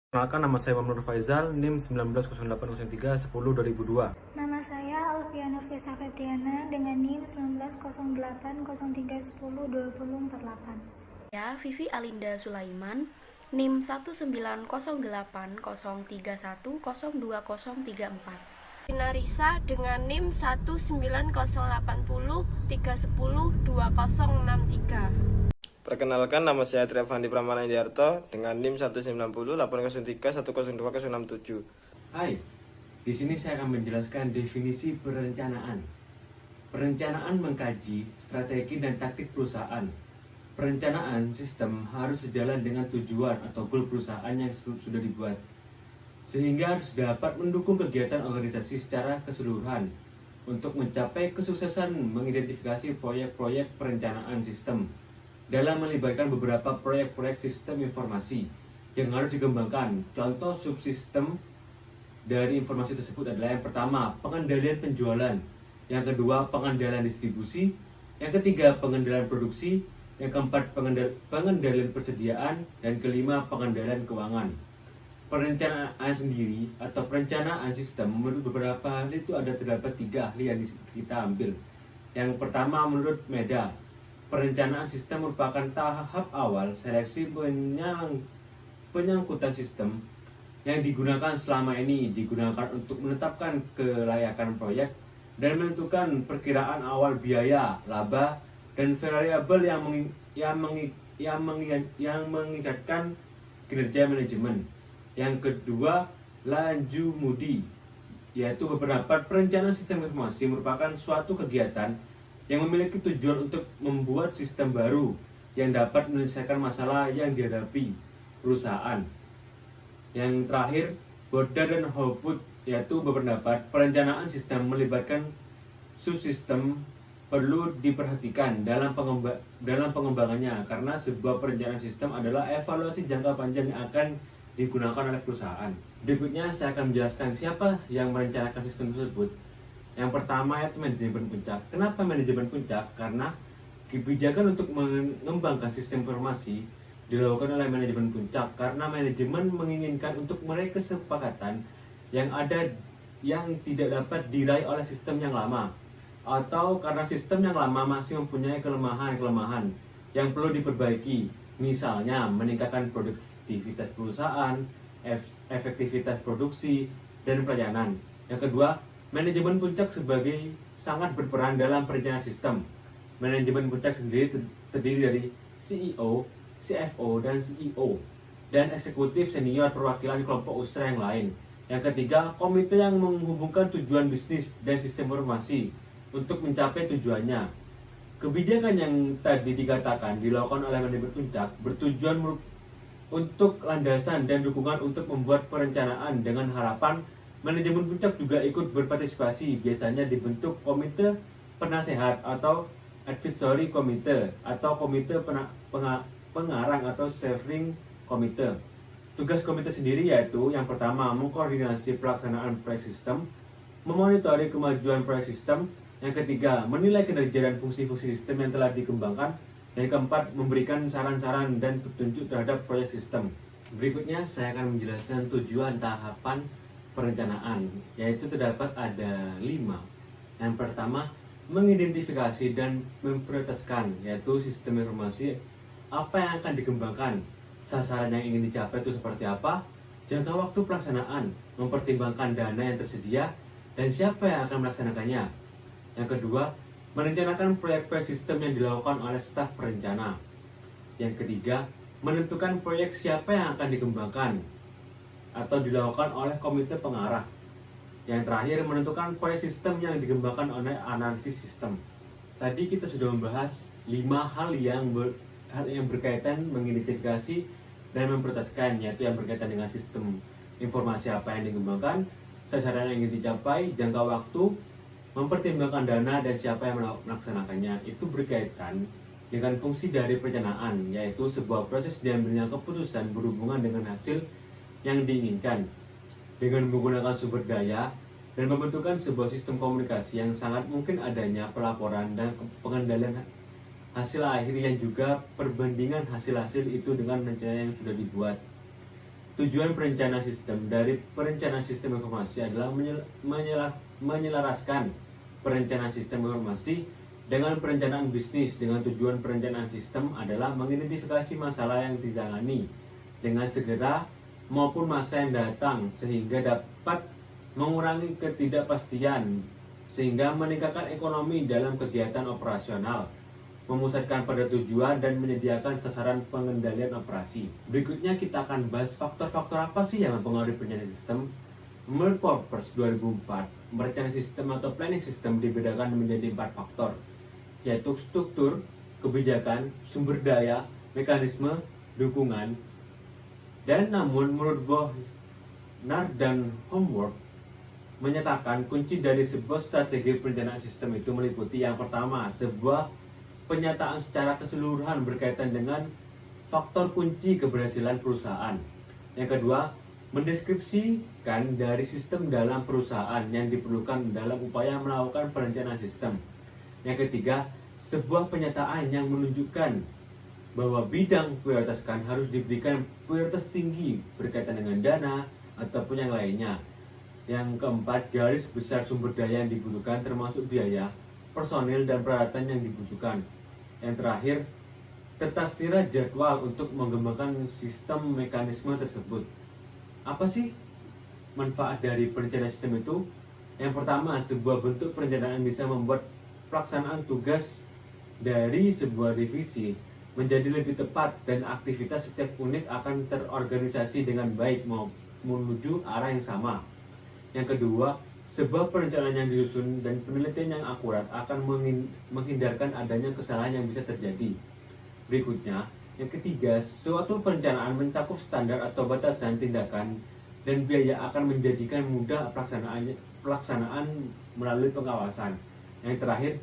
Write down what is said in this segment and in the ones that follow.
Perkenalkan, nama saya Muhammad Faizal, NIM 19080310-2002. Nama saya Alfiana Nurfisa Febriana dengan NIM 190803102048. Ya, Vivi Alinda Sulaiman, NIM 1908031031020034. Narisa dengan NIM 198030202063. Perkenalkan, nama saya Triavandi Pramana Indiarto dengan NIM 1908031020067. Hai, di sini saya akan menjelaskan definisi perencanaan. Perencanaan mengkaji strategi dan taktik perusahaan. Perencanaan sistem harus sejalan dengan tujuan atau goal perusahaan yang sudah dibuat, sehingga harus dapat mendukung kegiatan organisasi secara keseluruhan untuk mencapai kesuksesan mengidentifikasi proyek-proyek perencanaan sistem dalam melibatkan beberapa proyek-proyek sistem informasi yang harus dikembangkan. Contoh subsistem dari informasi tersebut adalah: yang pertama, pengendalian penjualan; yang kedua, pengendalian distribusi; yang ketiga, pengendalian produksi; yang keempat, pengendalian persediaan; dan kelima, pengendalian keuangan. Perencanaan sendiri atau perencanaan sistem menurut beberapa ahli itu terdapat 3 ahli yang kita ambil. Yang pertama, menurut Meda, perencanaan sistem merupakan tahap awal seleksi penyangkutan sistem yang digunakan selama ini, digunakan untuk menetapkan kelayakan proyek dan menentukan perkiraan awal biaya, laba, dan variabel yang mengikatkan kinerja manajemen. Yang kedua, Lanju Mudi, yaitu berpendapat perencanaan sistem informasi merupakan suatu kegiatan yang memiliki tujuan untuk membuat sistem baru yang dapat menyelesaikan masalah yang dihadapi perusahaan. Yang terakhir, Boda dan Hopwood, yaitu berpendapat perencanaan sistem melibatkan subsistem perlu diperhatikan dalam pengembangannya, karena sebuah perencanaan sistem adalah evaluasi jangka panjang yang akan digunakan oleh perusahaan. Berikutnya saya akan menjelaskan siapa yang merencanakan sistem tersebut. Yang pertama, yaitu manajemen puncak. Kenapa manajemen puncak? Karena kebijakan untuk mengembangkan sistem informasi dilakukan oleh manajemen puncak, karena manajemen menginginkan untuk meraih kesepakatan yang tidak dapat diraih oleh sistem yang lama, atau karena sistem yang lama masih mempunyai kelemahan-kelemahan yang perlu diperbaiki, misalnya meningkatkan produktivitas perusahaan, efektivitas produksi, dan pelayanan. Yang kedua, manajemen puncak sangat berperan dalam perencanaan sistem. Manajemen puncak sendiri terdiri dari CEO, CFO, dan CEO, dan eksekutif senior perwakilan kelompok usaha yang lain. Yang ketiga, komite yang menghubungkan tujuan bisnis dan sistem informasi untuk mencapai tujuannya. Kebijakan yang tadi dikatakan dilakukan oleh manajemen puncak bertujuan untuk landasan dan dukungan untuk membuat perencanaan, dengan harapan manajemen puncak juga ikut berpartisipasi. Biasanya dibentuk komite penasehat atau advisory komite, atau komite pengarang atau steering komite. Tugas komite sendiri yaitu: yang pertama, mengkoordinasi pelaksanaan proyek sistem, memonitori kemajuan proyek sistem; yang ketiga, menilai kinerja dan fungsi-fungsi sistem yang telah dikembangkan; dan yang keempat, memberikan saran-saran dan petunjuk terhadap proyek sistem. Berikutnya saya akan menjelaskan tujuan tahapan perencanaan, yaitu terdapat ada 5. Yang pertama, mengidentifikasi dan memprioritaskan, yaitu sistem informasi apa yang akan dikembangkan, sasaran yang ingin dicapai itu seperti apa, jangka waktu pelaksanaan, mempertimbangkan dana yang tersedia, dan siapa yang akan melaksanakannya. Yang kedua, merencanakan proyek-proyek sistem yang dilakukan oleh staf perencana. Yang ketiga, menentukan proyek siapa yang akan dikembangkan atau dilakukan oleh komite pengarah. Yang terakhir, menentukan proyek sistem yang dikembangkan oleh analisis sistem. Tadi kita sudah membahas 5 hal yang berkaitan mengidentifikasi dan memprioritaskan, yaitu yang berkaitan dengan sistem informasi apa yang dikembangkan, sasaran yang ingin dicapai, jangka waktu, mempertimbangkan dana, dan siapa yang melaksanakannya. Itu berkaitan dengan fungsi dari perencanaan, yaitu sebuah proses diambilnya keputusan berhubungan dengan hasil yang diinginkan dengan menggunakan sumber daya dan membentukkan sebuah sistem komunikasi yang sangat mungkin adanya pelaporan dan pengendalian hasil akhir, yang juga perbandingan hasil-hasil itu dengan rencana yang sudah dibuat. Tujuan perencanaan sistem dari perencanaan sistem informasi adalah menyelaraskan perencanaan sistem informasi dengan perencanaan bisnis. Dengan tujuan perencanaan sistem adalah mengidentifikasi masalah yang ditangani dengan segera maupun masa yang datang sehingga dapat mengurangi ketidakpastian sehingga meningkatkan ekonomi dalam kegiatan operasional, memusatkan pada tujuan dan menyediakan sasaran pengendalian operasi. Berikutnya kita akan bahas faktor-faktor apa sih yang mempengaruhi perencanaan sistem. Menurut Corpus 2004, perencanaan sistem atau planning system dibedakan menjadi 4 faktor, yaitu struktur, kebijakan, sumber daya, mekanisme, dukungan. Dan namun menurut Bohnard dan Homework menyatakan kunci dari sebuah strategi perencanaan sistem itu meliputi yang pertama, sebuah penyataan secara keseluruhan berkaitan dengan faktor kunci keberhasilan perusahaan. Yang kedua, mendeskripsikan dari sistem dalam perusahaan yang diperlukan dalam upaya melakukan perencanaan sistem. Yang ketiga, sebuah penyataan yang menunjukkan bahwa bidang prioritaskan harus diberikan prioritas tinggi berkaitan dengan dana ataupun yang lainnya. Yang keempat, garis besar sumber daya yang dibutuhkan termasuk biaya, personil, dan peralatan yang dibutuhkan. Yang terakhir, tertafsirnya jadwal untuk mengembangkan sistem mekanisme tersebut. Apa sih manfaat dari perencanaan sistem itu? Yang pertama, sebuah bentuk perencanaan bisa membuat pelaksanaan tugas dari sebuah divisi menjadi lebih tepat dan aktivitas setiap unit akan terorganisasi dengan baik menuju arah yang sama. Yang kedua, sebuah perencanaan yang disusun dan penelitian yang akurat akan menghindarkan adanya kesalahan yang bisa terjadi. Berikutnya, yang ketiga, suatu perencanaan mencakup standar atau batasan tindakan dan biaya akan menjadikan mudah pelaksanaan melalui pengawasan. Yang terakhir,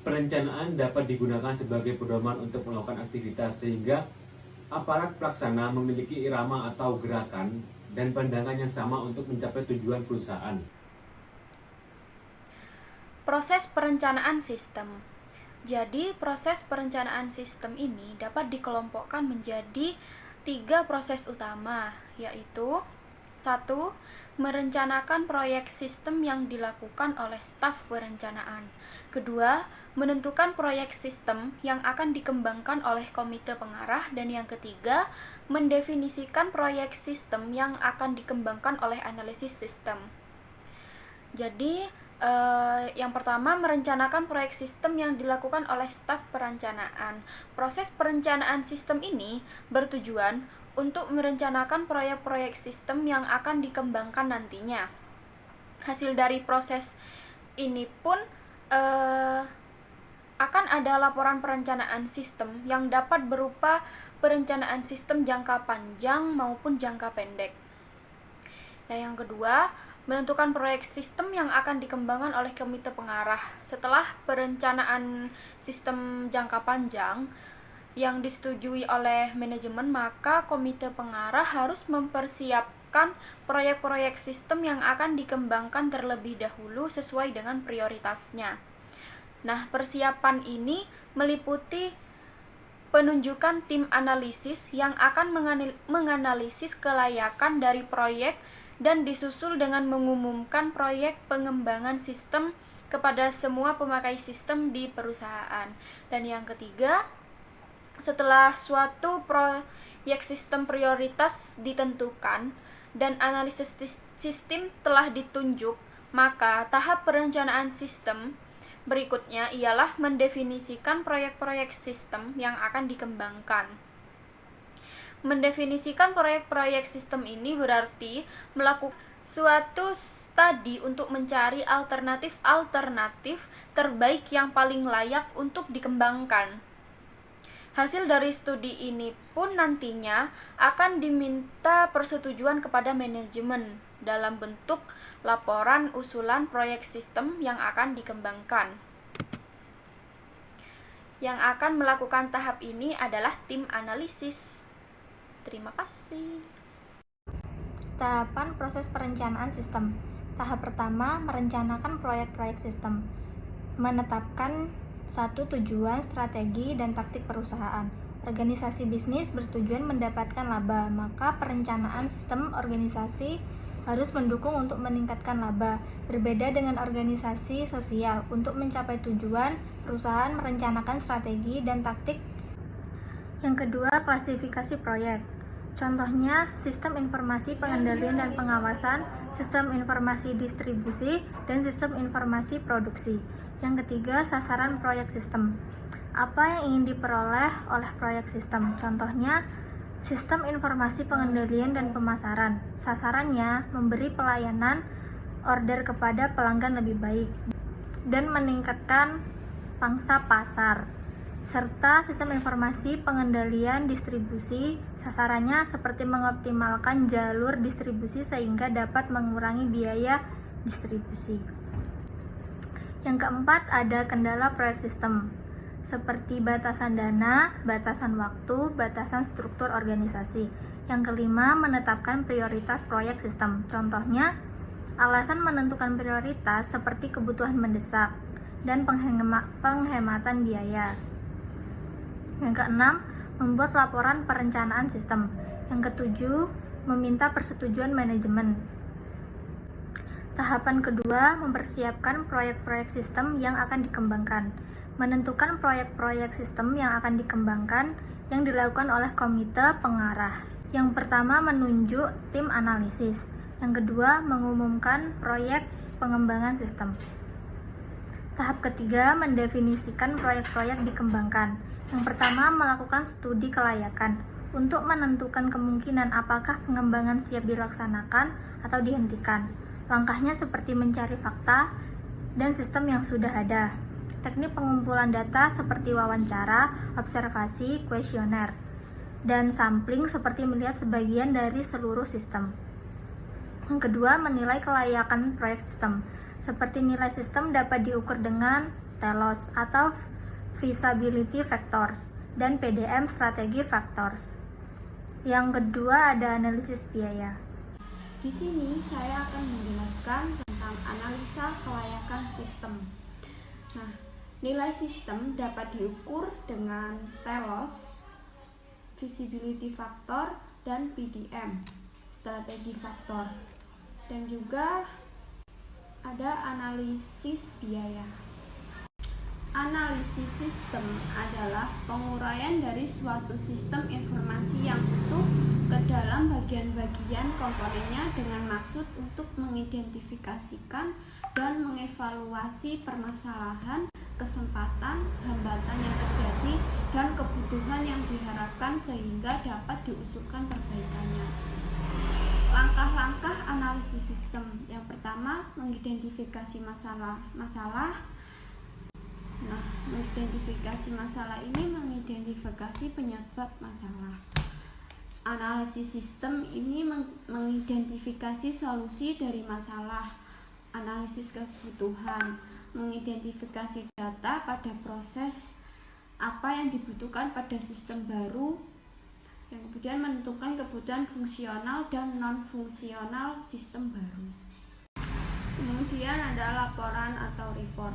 perencanaan dapat digunakan sebagai pedoman untuk melakukan aktivitas sehingga aparat pelaksana memiliki irama atau gerakan dan pandangan yang sama untuk mencapai tujuan perusahaan. Proses perencanaan sistem. Jadi, proses perencanaan sistem ini dapat dikelompokkan menjadi 3 proses utama, yaitu 1. Merencanakan proyek sistem yang dilakukan oleh staf perencanaan. Kedua, menentukan proyek sistem yang akan dikembangkan oleh komite pengarah. Dan yang ketiga, mendefinisikan proyek sistem yang akan dikembangkan oleh analisis sistem. Jadi, yang pertama, merencanakan proyek sistem yang dilakukan oleh staf perencanaan. Proses perencanaan sistem ini bertujuan untuk merencanakan proyek-proyek sistem yang akan dikembangkan nantinya. Hasil dari proses ini pun akan ada laporan perencanaan sistem yang dapat berupa perencanaan sistem jangka panjang maupun jangka pendek. Nah, yang kedua, menentukan proyek sistem yang akan dikembangkan oleh komite pengarah. Setelah perencanaan sistem jangka panjang yang disetujui oleh manajemen, maka komite pengarah harus mempersiapkan proyek-proyek sistem yang akan dikembangkan terlebih dahulu sesuai dengan prioritasnya. Nah, persiapan ini meliputi penunjukan tim analisis yang akan menganalisis kelayakan dari proyek dan disusul dengan mengumumkan proyek pengembangan sistem kepada semua pemakai sistem di perusahaan. Dan yang ketiga, setelah suatu proyek sistem prioritas ditentukan dan analisis sistem telah ditunjuk, maka tahap perencanaan sistem berikutnya ialah mendefinisikan proyek-proyek sistem yang akan dikembangkan. Mendefinisikan proyek-proyek sistem ini berarti melakukan suatu studi untuk mencari alternatif-alternatif terbaik yang paling layak untuk dikembangkan. Hasil dari studi ini pun nantinya akan diminta persetujuan kepada manajemen dalam bentuk laporan usulan proyek sistem yang akan dikembangkan. Yang akan melakukan tahap ini adalah tim analisis. Terima kasih. Tahapan proses perencanaan sistem. Tahap pertama, merencanakan proyek-proyek sistem. Menetapkan 1. Tujuan, strategi, dan taktik perusahaan. Organisasi bisnis bertujuan mendapatkan laba, maka perencanaan sistem organisasi harus mendukung untuk meningkatkan laba. Berbeda dengan organisasi sosial, untuk mencapai tujuan, perusahaan merencanakan strategi dan taktik. Yang kedua, klasifikasi proyek. Contohnya, sistem informasi pengendalian dan pengawasan, sistem informasi distribusi, dan sistem informasi produksi. Yang ketiga, sasaran proyek sistem. Apa yang ingin diperoleh oleh proyek sistem? Contohnya, sistem informasi pengendalian dan pemasaran. Sasarannya memberi pelayanan order kepada pelanggan lebih baik dan meningkatkan pangsa pasar. Serta sistem informasi pengendalian distribusi, sasarannya seperti mengoptimalkan jalur distribusi sehingga dapat mengurangi biaya distribusi. Yang keempat, ada kendala proyek sistem seperti batasan dana, batasan waktu, batasan struktur organisasi. Yang kelima, menetapkan prioritas proyek sistem. Contohnya, alasan menentukan prioritas seperti kebutuhan mendesak dan penghematan biaya. Yang keenam, membuat laporan perencanaan sistem. Yang ketujuh, meminta persetujuan manajemen. Tahapan kedua, mempersiapkan proyek-proyek sistem yang akan dikembangkan. Menentukan proyek-proyek sistem yang akan dikembangkan yang dilakukan oleh komite pengarah. Yang pertama, menunjuk tim analisis. Yang kedua, mengumumkan proyek pengembangan sistem. Tahap ketiga, mendefinisikan proyek-proyek dikembangkan. Yang pertama, melakukan studi kelayakan untuk menentukan kemungkinan apakah pengembangan siap dilaksanakan atau dihentikan. Langkahnya seperti mencari fakta dan sistem yang sudah ada. Teknik pengumpulan data seperti wawancara, observasi, kuesioner, dan sampling seperti melihat sebagian dari seluruh sistem. Yang kedua, menilai kelayakan proyek sistem. Seperti nilai sistem dapat diukur dengan TELOS atau Feasibility Factors dan PDM Strategi Factors. Yang kedua, ada analisis biaya. Di sini saya akan menjelaskan tentang analisa kelayakan sistem. Nah, nilai sistem dapat diukur dengan TELOS, Feasibility Factor, dan PDM, Strategi Factor. Dan juga ada analisis biaya. Analisis sistem adalah penguraian dari suatu sistem informasi yang utuh ke dalam bagian-bagian komponennya dengan maksud untuk mengidentifikasikan dan mengevaluasi permasalahan, kesempatan, hambatan yang terjadi, dan kebutuhan yang diharapkan sehingga dapat diusulkan perbaikannya. Langkah-langkah analisis sistem. Yang pertama, mengidentifikasi masalah. Nah, mengidentifikasi masalah ini mengidentifikasi penyebab masalah. Analisis sistem ini mengidentifikasi solusi dari masalah. Analisis kebutuhan, mengidentifikasi data pada proses apa yang dibutuhkan pada sistem baru, yang kemudian menentukan kebutuhan fungsional dan non-fungsional sistem baru. Kemudian ada laporan atau report.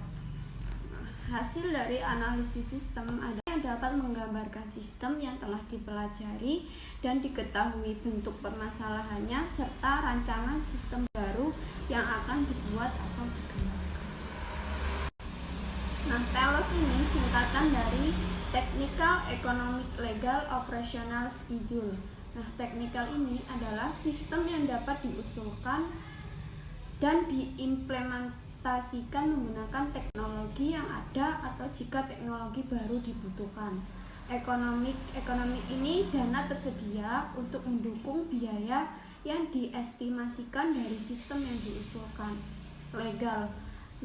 Hasil dari analisis sistem ada yang dapat menggambarkan sistem yang telah dipelajari dan diketahui bentuk permasalahannya serta rancangan sistem baru yang akan dibuat atau dikembangkan. Nah, TELOS ini singkatan dari Technical, Economic, Legal, Operational Schedule. Nah, technical ini adalah sistem yang dapat diusulkan dan diimplementasikan menggunakan teknologi yang ada atau jika teknologi baru dibutuhkan. Ekonomi ini dana tersedia untuk mendukung biaya yang diestimasikan dari sistem yang diusulkan. Legal.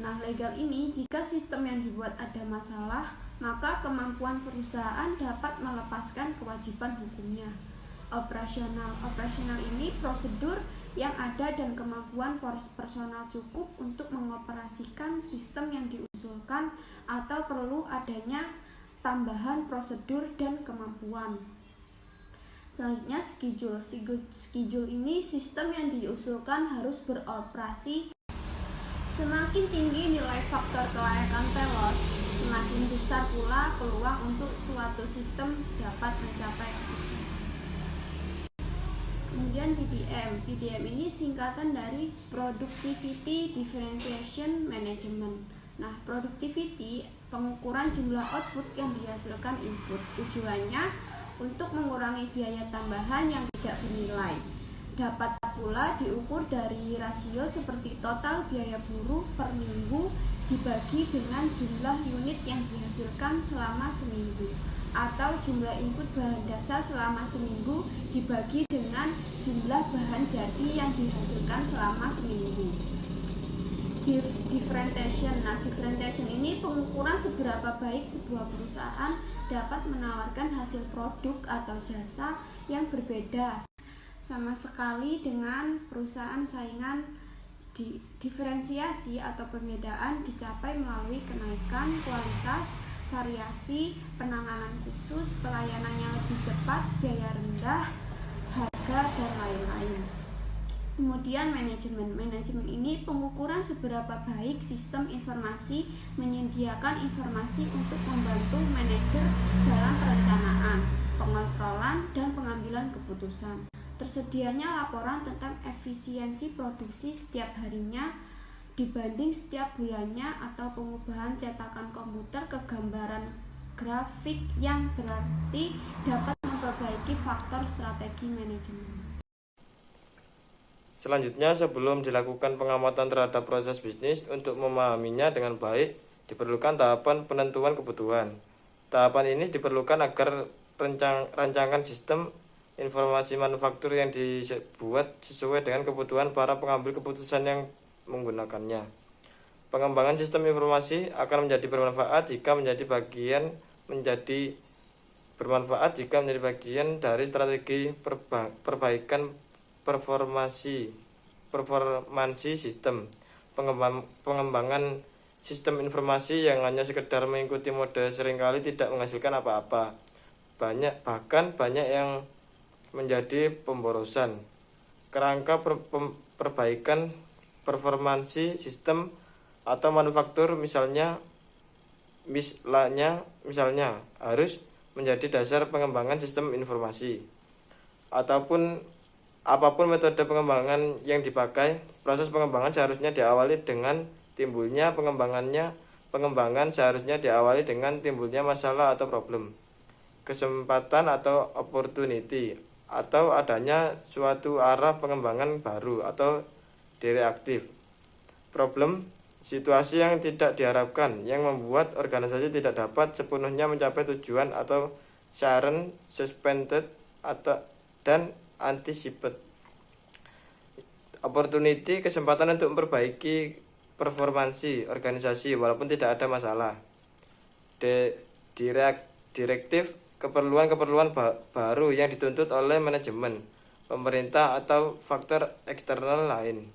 Nah, legal ini jika sistem yang dibuat ada masalah, maka kemampuan perusahaan dapat melepaskan kewajiban hukumnya. Operasional ini prosedur yang ada dan kemampuan personal cukup untuk mengoperasikan sistem yang diusulkan atau perlu adanya tambahan prosedur dan kemampuan. Selanjutnya schedule. Schedule ini sistem yang diusulkan harus beroperasi. Semakin tinggi nilai faktor kelayakan TELOS, semakin besar pula peluang untuk suatu sistem dapat mencapai kesuksesan. Kemudian PDM. PDM ini singkatan dari Productivity Differentiation Management. Nah, productivity pengukuran jumlah output yang dihasilkan input. Tujuannya untuk mengurangi biaya tambahan yang tidak bernilai. Dapat pula diukur dari rasio seperti total biaya buruh per minggu dibagi dengan jumlah unit yang dihasilkan selama seminggu, atau jumlah input bahan dasar selama seminggu dibagi dengan jumlah bahan jadi yang dihasilkan selama seminggu. Differentiation. Nah, differentiation ini pengukuran seberapa baik sebuah perusahaan dapat menawarkan hasil produk atau jasa yang berbeda sama sekali dengan perusahaan saingan. Diferensiasi atau pembedaan dicapai melalui kenaikan kualitas, variasi, penanganan khusus, pelayanan yang lebih cepat, biaya rendah, harga, dan lain-lain. Kemudian manajemen. Manajemen ini pengukuran seberapa baik sistem informasi menyediakan informasi untuk membantu manajer dalam perencanaan, pengontrolan, dan pengambilan keputusan. Tersedianya laporan tentang efisiensi produksi setiap harinya dibanding setiap bulannya, atau pengubahan cetakan komputer ke gambaran grafik yang berarti dapat memperbaiki faktor strategi manajemen. Selanjutnya, sebelum dilakukan pengamatan terhadap proses bisnis, untuk memahaminya dengan baik, diperlukan tahapan penentuan kebutuhan. Tahapan ini diperlukan agar rancangan sistem informasi manufaktur yang dibuat sesuai dengan kebutuhan para pengambil keputusan yang menggunakannya. Pengembangan sistem informasi akan menjadi bermanfaat jika menjadi bagian dari strategi perbaikan performansi sistem. Pengembangan sistem informasi yang hanya sekedar mengikuti mode seringkali tidak menghasilkan apa-apa. Bahkan banyak yang menjadi pemborosan. Kerangka perbaikan performansi sistem atau manufaktur misalnya harus menjadi dasar pengembangan sistem informasi. Apapun metode pengembangan yang dipakai, proses pengembangan seharusnya diawali dengan timbulnya pengembangan seharusnya diawali dengan timbulnya masalah atau problem, kesempatan atau opportunity, atau adanya suatu arah pengembangan baru atau direaktif. Problem, situasi yang tidak diharapkan yang membuat organisasi tidak dapat sepenuhnya mencapai tujuan atau saran, suspended dan anticipate. Opportunity, kesempatan untuk memperbaiki performansi organisasi walaupun tidak ada masalah. Direktif, keperluan baru yang dituntut oleh manajemen, pemerintah, atau faktor eksternal lain.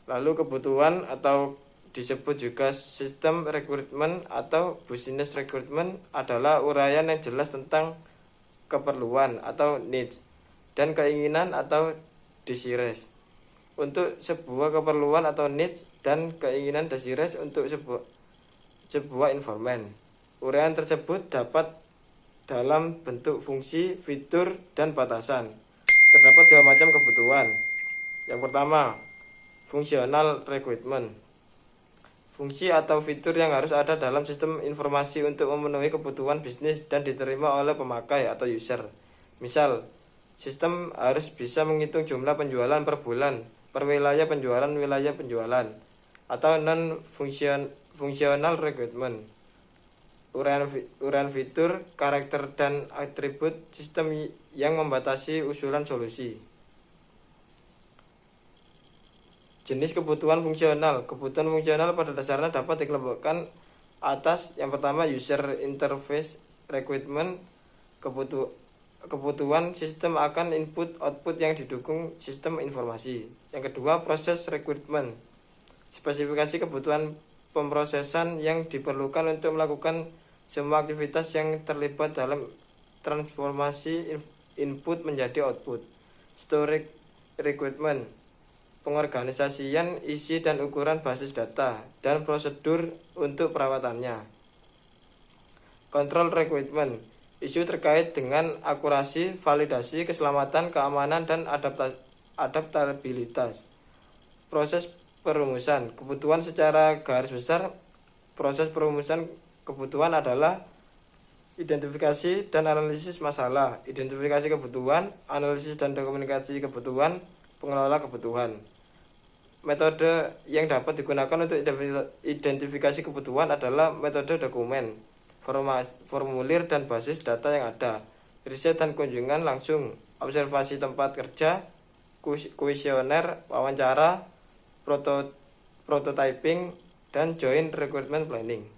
Lalu kebutuhan, atau disebut juga sistem rekrutmen atau business recruitment, adalah uraian yang jelas tentang keperluan atau needs dan keinginan atau desires untuk sebuah keperluan atau needs dan keinginan desires untuk sebuah informan. Uraian tersebut dapat dalam bentuk fungsi, fitur, dan batasan. Terdapat dua macam kebutuhan. Yang pertama, fungsional requirement. Fungsi atau fitur yang harus ada dalam sistem informasi untuk memenuhi kebutuhan bisnis dan diterima oleh pemakai atau user. Misal, sistem harus bisa menghitung jumlah penjualan per bulan, per wilayah penjualan, atau non-fungsional requirement. Uraian fitur, karakter, dan atribut sistem yang membatasi usulan solusi. Jenis kebutuhan fungsional. Kebutuhan fungsional pada dasarnya dapat dikelompokkan atas. Yang pertama, user interface requirement. Kebutuhan sistem akan input-output yang didukung sistem informasi. Yang kedua, proses requirement. Spesifikasi kebutuhan pemrosesan yang diperlukan untuk melakukan semua aktivitas yang terlibat dalam transformasi input menjadi output. Storage requirement, pengorganisasian isi dan ukuran basis data dan prosedur untuk perawatannya. Control requirement, isu terkait dengan akurasi, validasi, keselamatan, keamanan, dan adaptabilitas. Proses perumusan kebutuhan secara garis besar. Proses perumusan kebutuhan adalah identifikasi dan analisis masalah, identifikasi kebutuhan, analisis dan dokumentasi kebutuhan, pengelola kebutuhan. Metode yang dapat digunakan untuk identifikasi kebutuhan adalah metode dokumen, formulir dan basis data yang ada, riset dan kunjungan langsung, observasi tempat kerja, kuesioner, wawancara, prototyping, dan joint requirement planning.